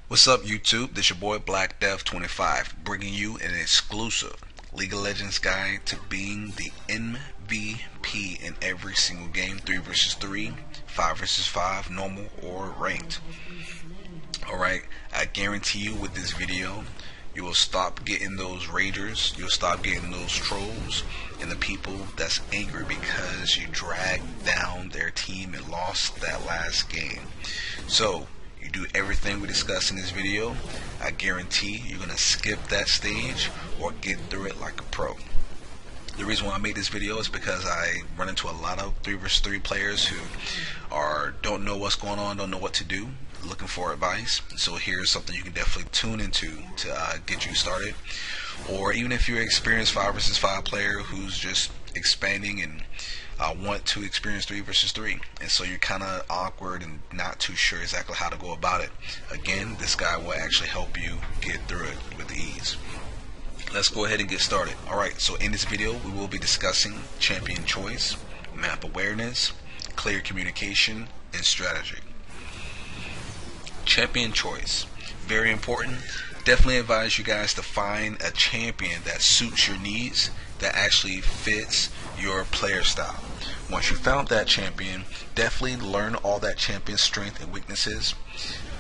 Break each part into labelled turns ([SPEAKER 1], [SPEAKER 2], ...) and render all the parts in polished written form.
[SPEAKER 1] What's up, YouTube? This your boy Black Dev 25, bringing you an exclusive League of Legends guide to being the MVP in every single game, 3 versus 3, 5 versus 5, normal or ranked. Alright, I guarantee you with this video, you will stop getting those ragers, you'll stop getting those trolls, and the people that's angry because you dragged down their team and lost that last game. So, you do everything we discussed in this video, I guarantee you're going to skip that stage or get through it like a pro. The reason why I made this video is because I run into a lot of 3 versus 3 players who don't know what's going on, don't know what to do, looking for advice. So here's something you can definitely tune into to get you started. Or even if you're an experienced 5 versus 5 player who's just expanding and want to experience 3 versus 3, and so you're kind of awkward and not too sure exactly how to go about it. Again, this guy will actually help you get through it with ease. Let's go ahead and get started. Alright, so in this video we will be discussing champion choice, map awareness, clear communication, and strategy. Champion choice, very important. Definitely advise you guys to find a champion that suits your needs, that actually fits your player style. Once you found that champion, definitely learn all that champion's strengths and weaknesses,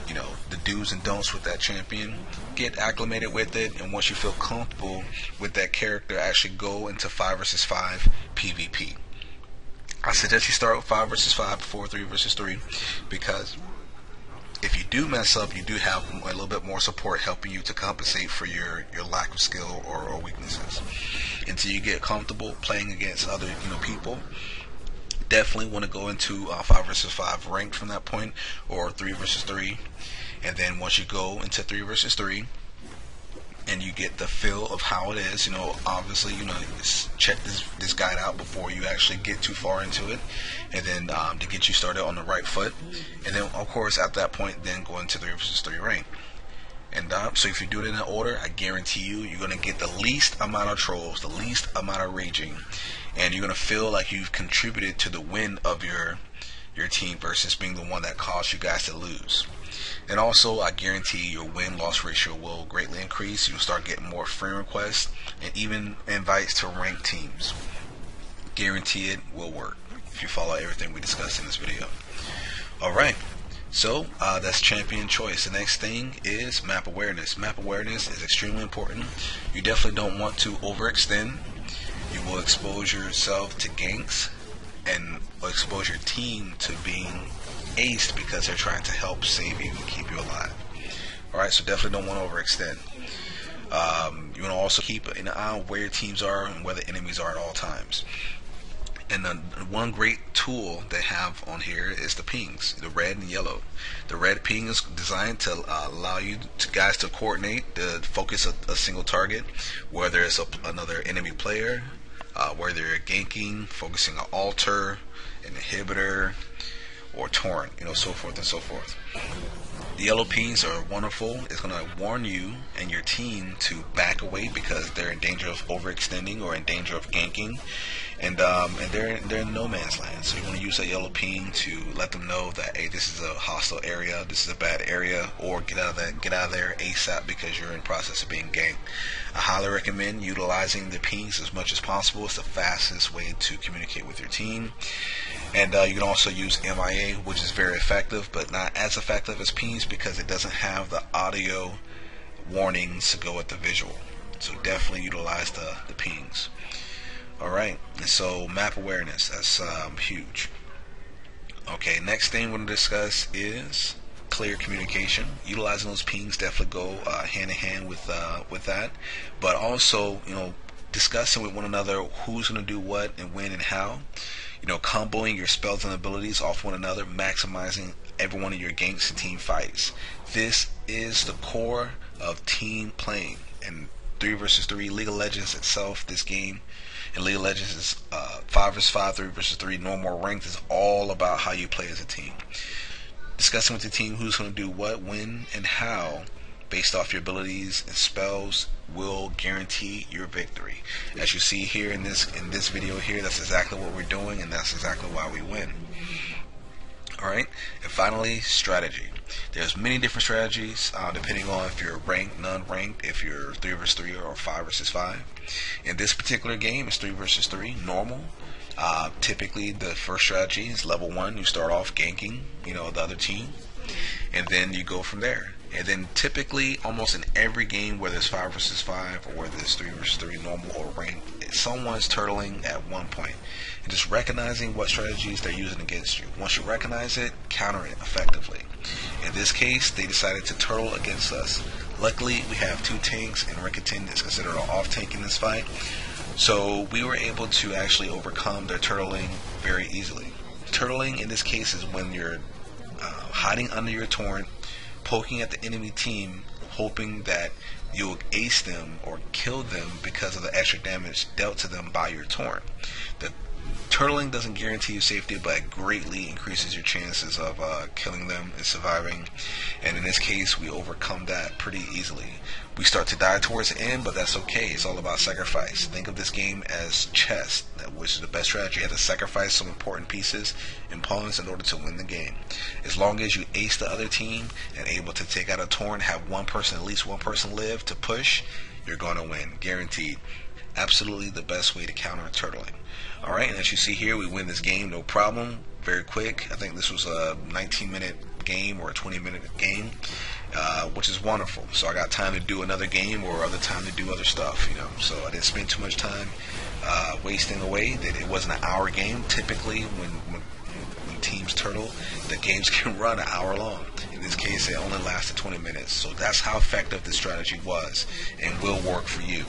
[SPEAKER 1] you know, the do's and don'ts with that champion, get acclimated with it, and once you feel comfortable with that character, actually go into 5 versus 5 PvP. I suggest you start with 5 versus 5 before 3 versus 3, because if you do mess up, you do have a little bit more support helping you to compensate for your lack of skill or weaknesses. Until you get comfortable playing against other people, definitely want to go into 5 versus 5 ranked from that point, or 3 versus 3. And then once you go into 3 versus 3 and you get the feel of how it is, obviously, check this guide out before you actually get too far into it, and then to get you started on the right foot. And then of course at that point, then go into 3 versus 3 rank. And so if you do it in that order, I guarantee you're going to get the least amount of trolls, the least amount of raging, and you're going to feel like you've contributed to the win of your team versus being the one that caused you guys to lose. And also, I guarantee your win-loss ratio will greatly increase. You'll start getting more friend requests and even invites to ranked teams. Guarantee it will work if you follow everything we discussed in this video. Alright, so that's champion choice. The next thing is map awareness. Map awareness is extremely important. You definitely don't want to overextend. You will expose yourself to ganks and expose your team to being aced because they're trying to help save you and keep you alive. Alright, so definitely don't want to overextend. You want to also keep an eye on where your teams are and where the enemies are at all times. And one great tool they have on here is the pings, the red and yellow. The red ping is designed to allow you guys to coordinate, to focus a single target, whether it's another enemy player, whether you're ganking, focusing on altar, an inhibitor, or torrent, so forth and so forth. The yellow pings are wonderful. It's going to warn you and your team to back away because they're in danger of overextending or in danger of ganking, and they're in no man's land. So you want to use that yellow ping to let them know that, hey, this is a hostile area, this is a bad area, or get out of there ASAP because you're in process of being ganked. I highly recommend utilizing the pings as much as possible. It's the fastest way to communicate with your team. And you can also use MIA, which is very effective, but not as effective as pings because it doesn't have the audio warnings to go with the visual. So definitely utilize the pings. Alright, and so map awareness, that's huge. Okay, next thing we're going to discuss is clear communication. Utilizing those pings definitely go hand in hand with that, but also discussing with one another who's going to do what and when and how. Comboing your spells and abilities off one another, maximizing every one of your ganks and team fights. This is the core of team playing. And 3 versus 3 League of Legends itself, this game in League of Legends is 5 versus 5, 3 versus 3, normal ranked, is all about how you play as a team. Discussing with the team who's going to do what, when, and how based off your abilities and spells will guarantee your victory. As you see here in this video here, that's exactly what we're doing, and that's exactly why we win. Alright, and finally, strategy. There's many different strategies depending on if you're ranked, non-ranked, if you're 3 versus 3 or 5 versus 5. In this particular game, it's 3 versus 3, normal. Typically, the first strategy is level 1. You start off ganking, the other team, and then you go from there. And then typically, almost in every game, whether it's 5 versus 5 or whether it's 3 versus 3, normal or ranked, someone's turtling at one point. And just recognizing what strategies they're using against you. Once you recognize it, counter it effectively. In this case, they decided to turtle against us. Luckily, we have 2 tanks, and Ricketon is considered an off tank in this fight. So we were able to actually overcome their turtling very easily. Turtling in this case is when you're hiding under your torrent, poking at the enemy team, hoping that you'll ace them or kill them because of the extra damage dealt to them by your torrent. The turtling doesn't guarantee you safety, but it greatly increases your chances of killing them and surviving. And in this case, we overcome that pretty easily. We start to die towards the end, but that's okay. It's all about sacrifice. Think of this game as chess, which is the best strategy. You have to sacrifice some important pieces and pawns in order to win the game. As long as you ace the other team and able to take out a torrent, have at least one person live to push, you're going to win, guaranteed. Absolutely the best way to counter turtling. Alright, and as you see here, we win this game, no problem, very quick. I think this was a 19-minute game or a 20-minute game, which is wonderful. So I got time to do another game or other time to do other stuff, So I didn't spend too much time wasting away. It wasn't an hour game. Typically, when teams turtle, the games can run an hour long. In this case, it only lasted 20 minutes. So that's how effective this strategy was and will work for you.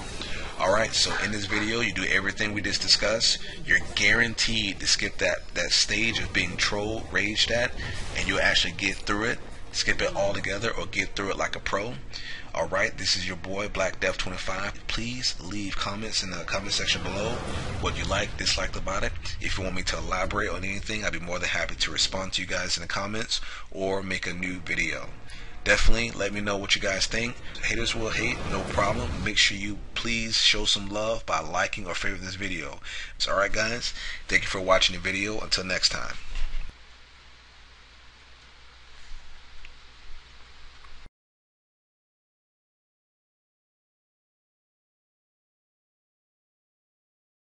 [SPEAKER 1] Alright, so in this video, you do everything we just discussed. You're guaranteed to skip that stage of being trolled, raged at, and you'll actually get through it. Skip it all together or get through it like a pro. Alright, this is your boy, Black Death 25. Please leave comments in the comment section below what you like, disliked about it. If you want me to elaborate on anything, I'd be more than happy to respond to you guys in the comments or make a new video. Definitely let me know what you guys think. Haters will hate, no problem. Make sure you please show some love by liking or favoriting this video. So alright guys, thank you for watching the video. Until next time.